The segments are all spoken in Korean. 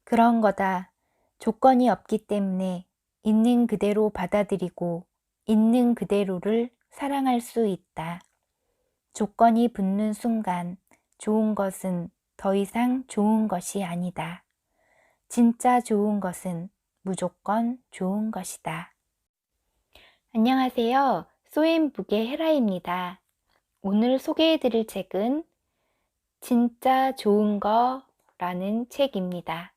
그런 거다. 조건이 없기 때문에 있는 그대로 받아들이고 있는 그대로를 사랑할 수 있다. 조건이 붙는 순간 좋은 것은 더 이상 좋은 것이 아니다. 진짜 좋은 것은 무조건 좋은 것이다. 안녕하세요. 소앤북의 헤라입니다. 오늘 소개해드릴 책은 진짜 좋은 거라는 책입니다.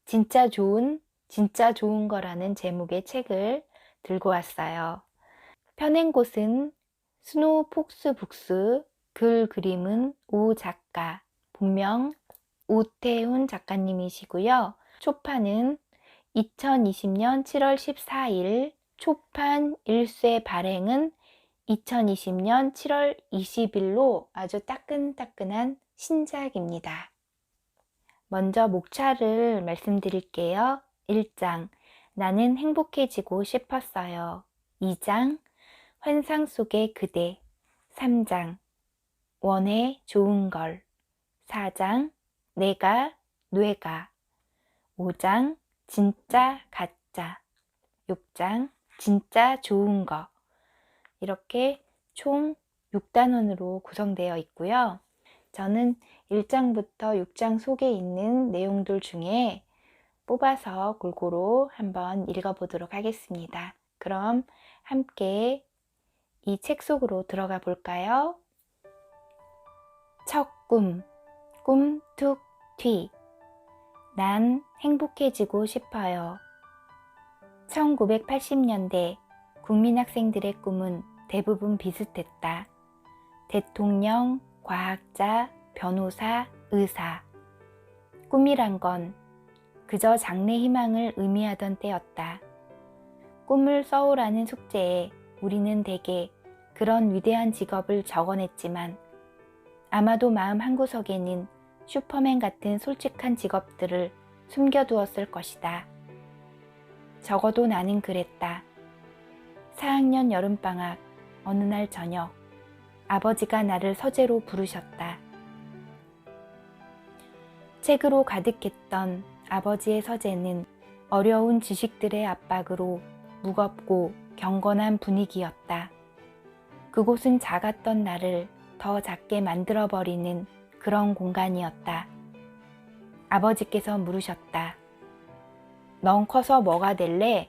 진짜 좋은 거라는 제목의 책을 들고 왔어요. 펴낸 곳은 스노우 폭스 북스, 글 그림은 오 작가, 본명 오태훈 작가님이시고요. 초판은 2020년 7월 14일, 초판 1쇄 발행은 2020년 7월 20일로 아주 따끈따끈한 신작입니다. 먼저 목차를 말씀드릴게요. 1장, 나는 행복해지고 싶었어요. 2장, 환상 속의 그대. 3장, 원해 좋은 걸. 4장, 내가, 뇌가. 5장, 진짜 가짜. 6장, 진짜 좋은 거. 이렇게 총 6단원으로 구성되어 있고요. 저는 1장부터 6장 속에 있는 내용들 중에 뽑아서 골고루 한번 읽어보도록 하겠습니다. 그럼 함께 이 책 속으로 들어가 볼까요? 첫 꿈, 꿈 툭 튀. 난 행복해지고 싶어요. 1980년대 국민학생들의 꿈은 대부분 비슷했다. 대통령, 과학자, 변호사, 의사. 꿈이란 건 그저 장래 희망을 의미하던 때였다. 꿈을 써오라는 숙제에 우리는 대개 그런 위대한 직업을 적어냈지만 아마도 마음 한구석에는 슈퍼맨 같은 솔직한 직업들을 숨겨두었을 것이다. 적어도 나는 그랬다. 4학년 여름방학 어느 날 저녁 아버지가 나를 서재로 부르셨다. 책으로 가득했던 아버지의 서재는 어려운 지식들의 압박으로 무겁고 경건한 분위기였다. 그곳은 작았던 나를 더 작게 만들어버리는 그런 공간이었다. 아버지께서 물으셨다. 넌 커서 뭐가 될래?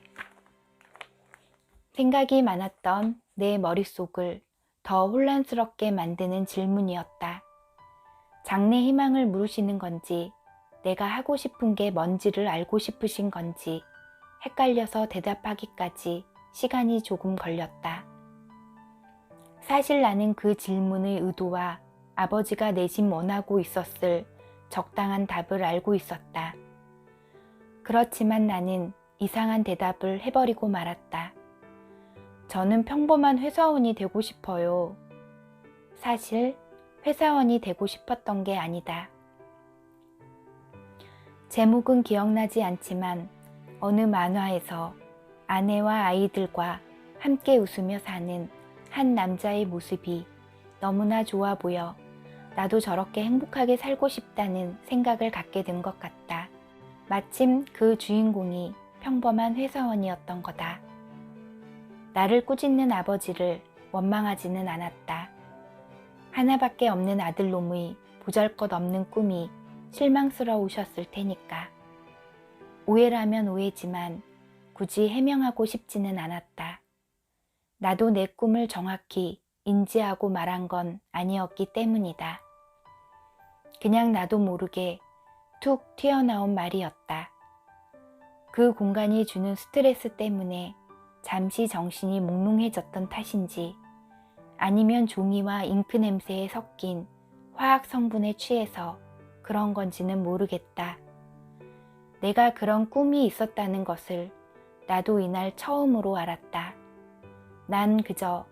생각이 많았던 내 머릿속을 더 혼란스럽게 만드는 질문이었다. 장래 희망을 물으시는 건지, 내가 하고 싶은 게 뭔지를 알고 싶으신 건지 헷갈려서 대답하기까지 시간이 조금 걸렸다. 사실 나는 그 질문의 의도와 아버지가 내심 원하고 있었을 적당한 답을 알고 있었다. 그렇지만 나는 이상한 대답을 해버리고 말았다. 저는 평범한 회사원이 되고 싶어요. 사실 회사원이 되고 싶었던 게 아니다. 제목은 기억나지 않지만 어느 만화에서 아내와 아이들과 함께 웃으며 사는 한 남자의 모습이 너무나 좋아 보여 나도 저렇게 행복하게 살고 싶다는 생각을 갖게 된 것 같다. 마침 그 주인공이 평범한 회사원이었던 거다. 나를 꾸짖는 아버지를 원망하지는 않았다. 하나밖에 없는 아들놈의 보잘것없는 꿈이 실망스러우셨을 테니까. 오해라면 오해지만 굳이 해명하고 싶지는 않았다. 나도 내 꿈을 정확히 인지하고 말한 건 아니었기 때문이다. 그냥 나도 모르게 툭 튀어나온 말이었다. 그 공간이 주는 스트레스 때문에 잠시 정신이 몽롱해졌던 탓인지 아니면 종이와 잉크 냄새에 섞인 화학 성분에 취해서 그런 건지는 모르겠다. 내가 그런 꿈이 있었다는 것을 나도 이날 처음으로 알았다. 난 그저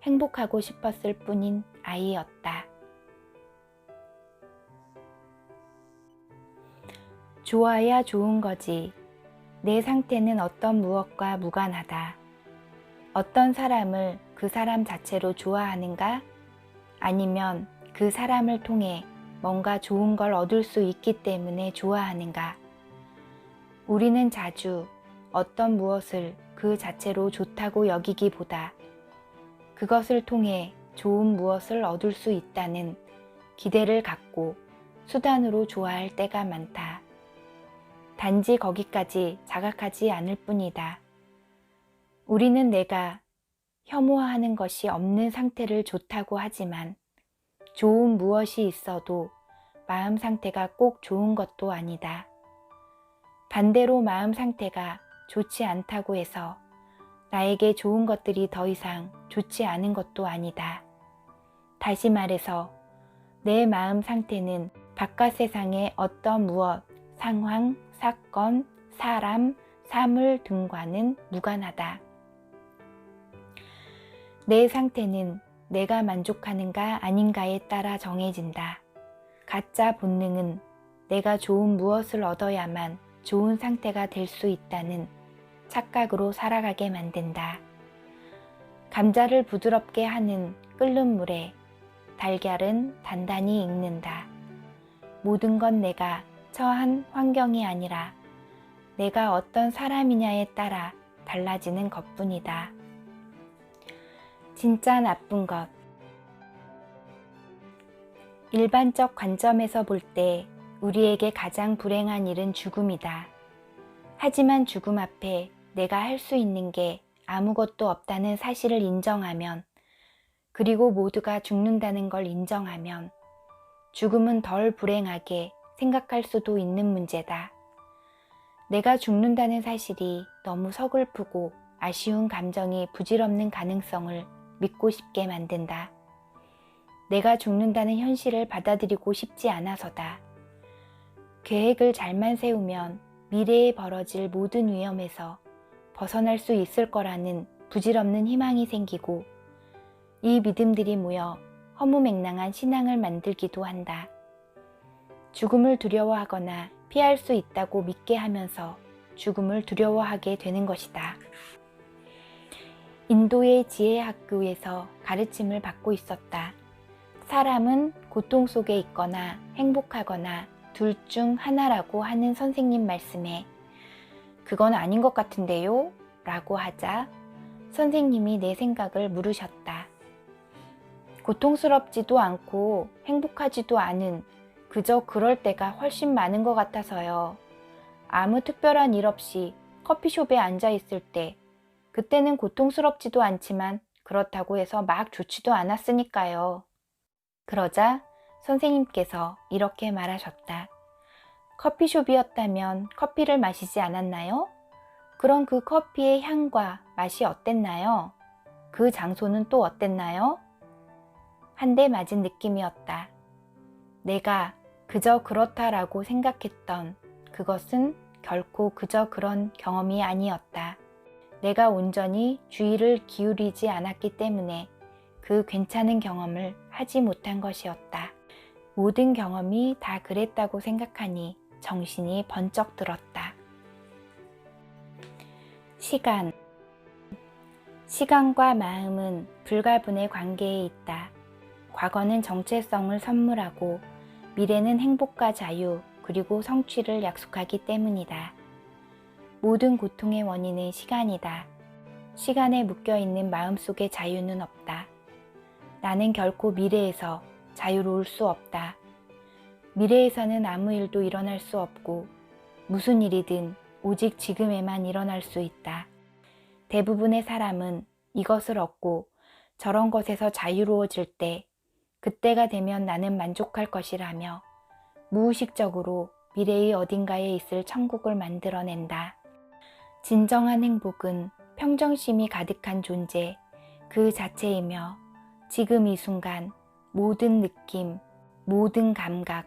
행복하고 싶었을 뿐인 아이였다. 좋아야 좋은 거지. 내 상태는 어떤 무엇과 무관하다. 어떤 사람을 그 사람 자체로 좋아하는가? 아니면 그 사람을 통해 뭔가 좋은 걸 얻을 수 있기 때문에 좋아하는가? 우리는 자주 어떤 무엇을 그 자체로 좋다고 여기기보다 그것을 통해 좋은 무엇을 얻을 수 있다는 기대를 갖고 수단으로 좋아할 때가 많다. 단지 거기까지 자각하지 않을 뿐이다. 우리는 내가 혐오하는 것이 없는 상태를 좋다고 하지만 좋은 무엇이 있어도 마음 상태가 꼭 좋은 것도 아니다. 반대로 마음 상태가 좋지 않다고 해서 나에게 좋은 것들이 더 이상 좋지 않은 것도 아니다. 다시 말해서 내 마음 상태는 바깥 세상의 어떤 무엇, 상황, 사건, 사람, 사물 등과는 무관하다. 내 상태는 내가 만족하는가 아닌가에 따라 정해진다. 가짜 본능은 내가 좋은 무엇을 얻어야만 좋은 상태가 될 수 있다는 착각으로 살아가게 만든다. 감자를 부드럽게 하는 끓는 물에 달걀은 단단히 익는다. 모든 건 내가 처한 환경이 아니라 내가 어떤 사람이냐에 따라 달라지는 것뿐이다. 진짜 나쁜 것. 일반적 관점에서 볼 때 우리에게 가장 불행한 일은 죽음이다. 하지만 죽음 앞에 내가 할 수 있는 게 아무것도 없다는 사실을 인정하면, 그리고 모두가 죽는다는 걸 인정하면 죽음은 덜 불행하게 생각할 수도 있는 문제다. 내가 죽는다는 사실이 너무 서글프고 아쉬운 감정이 부질없는 가능성을 믿고 싶게 만든다. 내가 죽는다는 현실을 받아들이고 싶지 않아서다. 계획을 잘만 세우면 미래에 벌어질 모든 위험에서 벗어날 수 있을 거라는 부질없는 희망이 생기고 이 믿음들이 모여 허무맹랑한 신앙을 만들기도 한다. 죽음을 두려워하거나 피할 수 있다고 믿게 하면서 죽음을 두려워하게 되는 것이다. 인도의 지혜학교에서 가르침을 받고 있었다. 사람은 고통 속에 있거나 행복하거나 둘 중 하나라고 하는 선생님 말씀에 그건 아닌 것 같은데요? 라고 하자 선생님이 내 생각을 물으셨다. 고통스럽지도 않고 행복하지도 않은 그저 그럴 때가 훨씬 많은 것 같아서요. 아무 특별한 일 없이 커피숍에 앉아 있을 때 그때는 고통스럽지도 않지만 그렇다고 해서 막 좋지도 않았으니까요. 그러자 선생님께서 이렇게 말하셨다. 커피숍이었다면 커피를 마시지 않았나요? 그럼 그 커피의 향과 맛이 어땠나요? 그 장소는 또 어땠나요? 한 대 맞은 느낌이었다. 내가 그저 그렇다라고 생각했던 그것은 결코 그저 그런 경험이 아니었다. 내가 온전히 주의를 기울이지 않았기 때문에 그 괜찮은 경험을 하지 못한 것이었다. 모든 경험이 다 그랬다고 생각하니 정신이 번쩍 들었다. 시간. 시간과 마음은 불가분의 관계에 있다. 과거는 정체성을 선물하고 미래는 행복과 자유 그리고 성취를 약속하기 때문이다. 모든 고통의 원인은 시간이다. 시간에 묶여있는 마음속의 자유는 없다. 나는 결코 미래에서 자유로울 수 없다. 미래에서는 아무 일도 일어날 수 없고 무슨 일이든 오직 지금에만 일어날 수 있다. 대부분의 사람은 이것을 얻고 저런 것에서 자유로워질 때 그때가 되면 나는 만족할 것이라며 무의식적으로 미래의 어딘가에 있을 천국을 만들어낸다. 진정한 행복은 평정심이 가득한 존재 그 자체이며 지금 이 순간 모든 느낌, 모든 감각,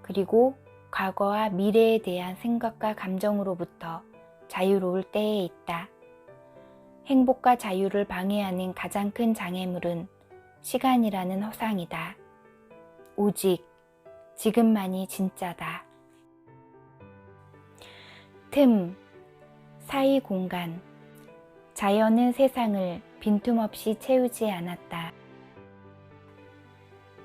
그리고 과거와 미래에 대한 생각과 감정으로부터 자유로울 때에 있다. 행복과 자유를 방해하는 가장 큰 장애물은 시간이라는 허상이다. 오직 지금만이 진짜다. 틈, 사이 공간. 자연은 세상을 빈틈없이 채우지 않았다.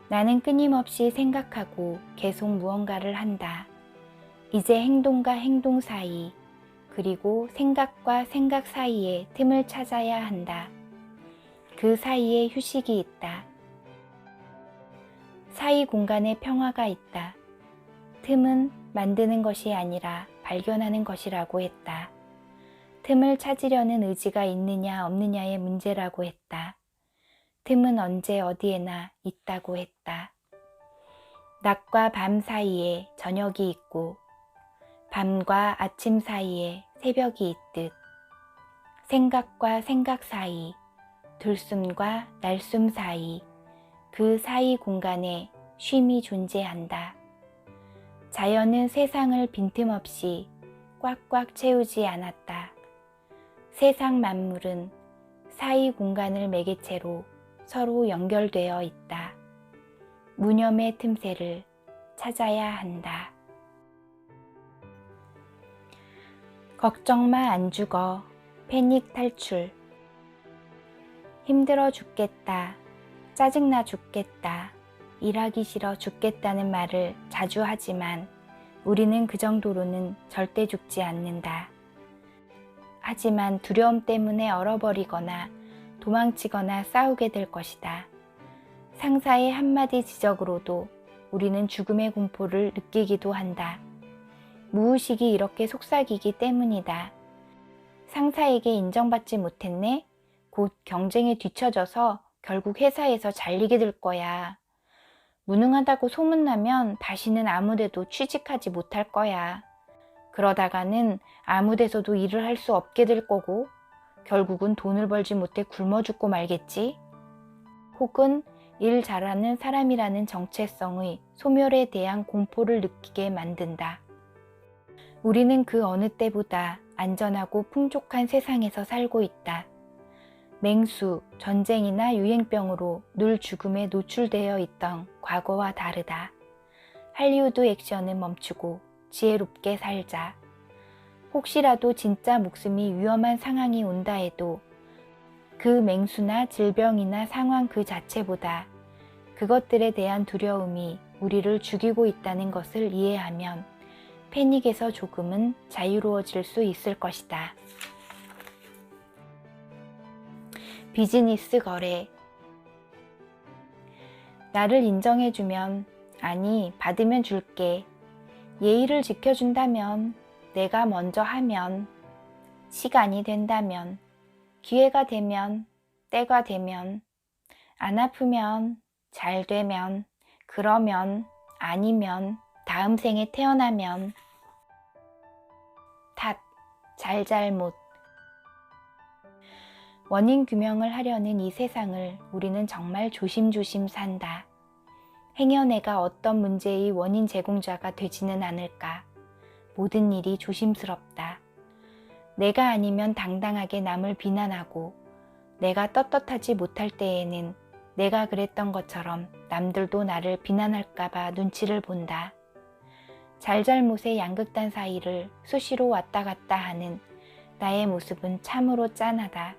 나는 끊임없이 생각하고 계속 무언가를 한다. 이제 행동과 행동 사이, 그리고 생각과 생각 사이에 틈을 찾아야 한다. 그 사이에 휴식이 있다. 사이 공간에 평화가 있다. 틈은 만드는 것이 아니라 발견하는 것이라고 했다. 틈을 찾으려는 의지가 있느냐 없느냐의 문제라고 했다. 틈은 언제 어디에나 있다고 했다. 낮과 밤 사이에 저녁이 있고 밤과 아침 사이에 새벽이 있듯 생각과 생각 사이, 들숨과 날숨 사이, 그 사이 공간에 쉼이 존재한다. 자연은 세상을 빈틈없이 꽉꽉 채우지 않았다. 세상 만물은 사이 공간을 매개체로 서로 연결되어 있다. 무념의 틈새를 찾아야 한다. 걱정 마, 안 죽어. 패닉 탈출. 힘들어 죽겠다. 짜증나 죽겠다. 일하기 싫어 죽겠다는 말을 자주 하지만 우리는 그 정도로는 절대 죽지 않는다. 하지만 두려움 때문에 얼어버리거나 도망치거나 싸우게 될 것이다. 상사의 한마디 지적으로도 우리는 죽음의 공포를 느끼기도 한다. 무의식이 이렇게 속삭이기 때문이다. 상사에게 인정받지 못했네? 곧 경쟁에 뒤처져서 결국 회사에서 잘리게 될 거야. 무능하다고 소문나면 다시는 아무데도 취직하지 못할 거야. 그러다가는 아무데서도 일을 할 수 없게 될 거고 결국은 돈을 벌지 못해 굶어 죽고 말겠지? 혹은 일 잘하는 사람이라는 정체성의 소멸에 대한 공포를 느끼게 만든다. 우리는 그 어느 때보다 안전하고 풍족한 세상에서 살고 있다. 맹수, 전쟁이나 유행병으로 늘 죽음에 노출되어 있던 과거와 다르다. 할리우드 액션은 멈추고 지혜롭게 살자. 혹시라도 진짜 목숨이 위험한 상황이 온다 해도 그 맹수나 질병이나 상황 그 자체보다 그것들에 대한 두려움이 우리를 죽이고 있다는 것을 이해하면 패닉에서 조금은 자유로워질 수 있을 것이다. 비즈니스 거래. 나를 인정해주면, 아니 받으면 줄게. 예의를 지켜준다면, 내가 먼저 하면, 시간이 된다면, 기회가 되면, 때가 되면, 안 아프면, 잘 되면, 그러면, 아니면, 다음 생에 태어나면. 탓, 잘잘못. 원인 규명을 하려는 이 세상을 우리는 정말 조심조심 산다. 행여내가 어떤 문제의 원인 제공자가 되지는 않을까. 모든 일이 조심스럽다. 내가 아니면 당당하게 남을 비난하고 내가 떳떳하지 못할 때에는 내가 그랬던 것처럼 남들도 나를 비난할까봐 눈치를 본다. 잘잘못의 양극단 사이를 수시로 왔다 갔다 하는 나의 모습은 참으로 짠하다.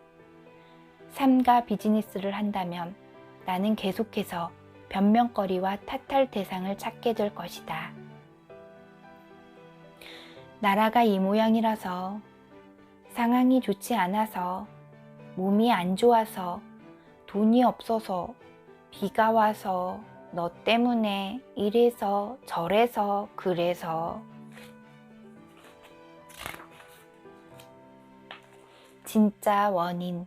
삶과 비즈니스를 한다면 나는 계속해서 변명거리와 탓할 대상을 찾게 될 것이다. 나라가 이 모양이라서, 상황이 좋지 않아서, 몸이 안 좋아서, 돈이 없어서, 비가 와서, 너 때문에 이래서 저래서 그래서. 진짜 원인,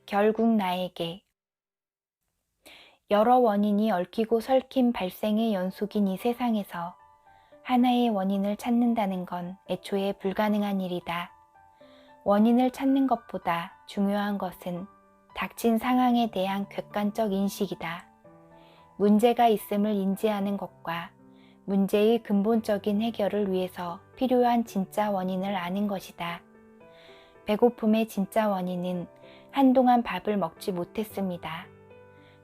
결국 나에게. 여러 원인이 얽히고 설킨 발생의 연속인 이 세상에서 하나의 원인을 찾는다는 건 애초에 불가능한 일이다. 원인을 찾는 것보다 중요한 것은 닥친 상황에 대한 객관적 인식이다. 문제가 있음을 인지하는 것과 문제의 근본적인 해결을 위해서 필요한 진짜 원인을 아는 것이다. 배고픔의 진짜 원인은 한동안 밥을 먹지 못했습니다.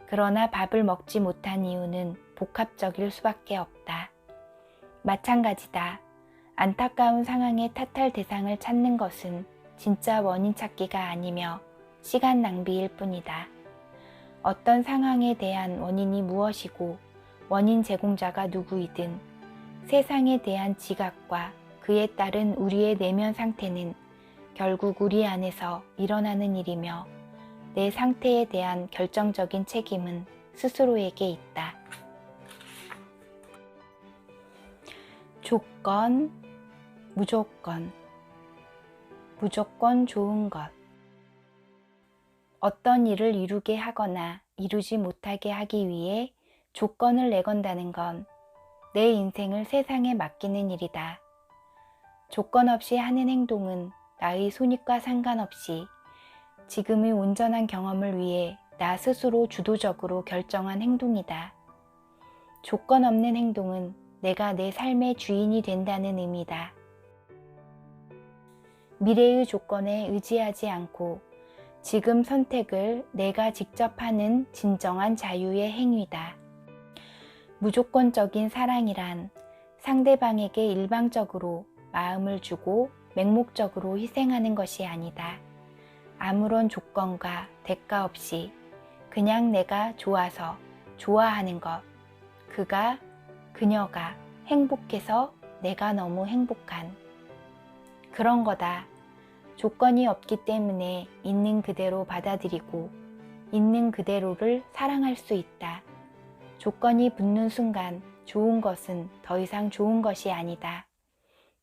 그러나 밥을 먹지 못한 이유는 복합적일 수밖에 없다. 마찬가지다. 안타까운 상황에 탓할 대상을 찾는 것은 진짜 원인 찾기가 아니며 시간 낭비일 뿐이다. 어떤 상황에 대한 원인이 무엇이고 원인 제공자가 누구이든 세상에 대한 지각과 그에 따른 우리의 내면 상태는 결국 우리 안에서 일어나는 일이며 내 상태에 대한 결정적인 책임은 스스로에게 있다. 조건, 무조건, 무조건 좋은 것. 어떤 일을 이루게 하거나 이루지 못하게 하기 위해 조건을 내건다는 건 내 인생을 세상에 맡기는 일이다. 조건 없이 하는 행동은 나의 손익과 상관없이 지금의 온전한 경험을 위해 나 스스로 주도적으로 결정한 행동이다. 조건 없는 행동은 내가 내 삶의 주인이 된다는 의미다. 미래의 조건에 의지하지 않고 지금 선택을 내가 직접 하는 진정한 자유의 행위다. 무조건적인 사랑이란 상대방에게 일방적으로 마음을 주고 맹목적으로 희생하는 것이 아니다. 아무런 조건과 대가 없이 그냥 내가 좋아서 좋아하는 것, 그녀가 행복해서 내가 너무 행복한 그런 거다. 조건이 없기 때문에 있는 그대로 받아들이고 있는 그대로를 사랑할 수 있다. 조건이 붙는 순간 좋은 것은 더 이상 좋은 것이 아니다.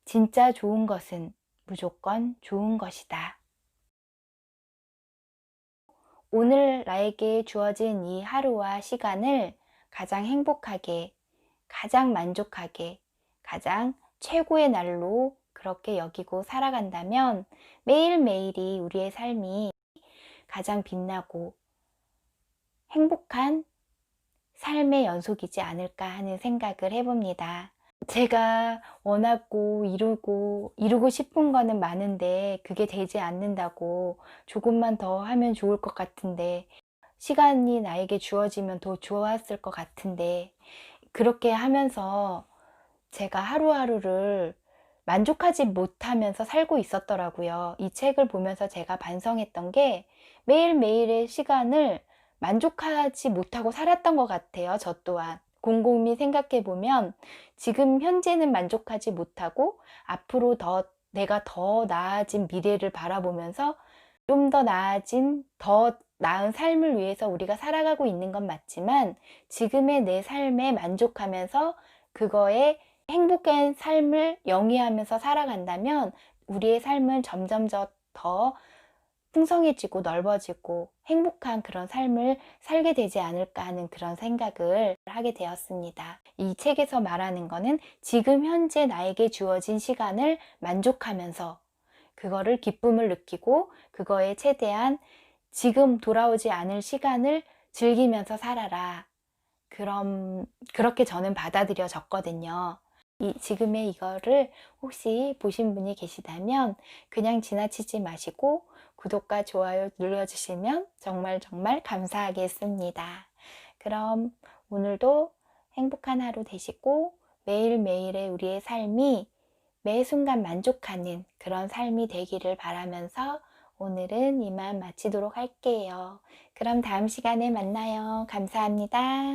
진짜 좋은 것은 무조건 좋은 것이다. 오늘 나에게 주어진 이 하루와 시간을 가장 행복하게, 가장 만족하게, 가장 최고의 날로 그렇게 여기고 살아간다면 매일매일이 우리의 삶이 가장 빛나고 행복한 삶의 연속이지 않을까 하는 생각을 해봅니다. 제가 원하고 이루고 싶은 거는 많은데 그게 되지 않는다고 조금만 더 하면 좋을 것 같은데 시간이 나에게 주어지면 더 좋았을 것 같은데 그렇게 하면서 제가 하루하루를 만족하지 못하면서 살고 있었더라고요. 이 책을 보면서 제가 반성했던 게 매일매일의 시간을 만족하지 못하고 살았던 것 같아요. 저 또한. 곰곰이 생각해보면 지금 현재는 만족하지 못하고 앞으로 내가 더 나아진 미래를 바라보면서 좀 더 나아진 더 나은 삶을 위해서 우리가 살아가고 있는 건 맞지만 지금의 내 삶에 만족하면서 그거에 행복한 삶을 영위하면서 살아간다면 우리의 삶은 점점 더 풍성해지고 넓어지고 행복한 그런 삶을 살게 되지 않을까 하는 그런 생각을 하게 되었습니다. 이 책에서 말하는 거는 지금 현재 나에게 주어진 시간을 만족하면서 그거를 기쁨을 느끼고 그거에 최대한 지금 돌아오지 않을 시간을 즐기면서 살아라. 그렇게 저는 받아들여졌거든요. 지금의 이거를 혹시 보신 분이 계시다면 그냥 지나치지 마시고 구독과 좋아요 눌러주시면 정말 감사하겠습니다. 그럼 오늘도 행복한 하루 되시고 매일매일의 우리의 삶이 매 순간 만족하는 그런 삶이 되기를 바라면서 오늘은 이만 마치도록 할게요. 그럼 다음 시간에 만나요. 감사합니다.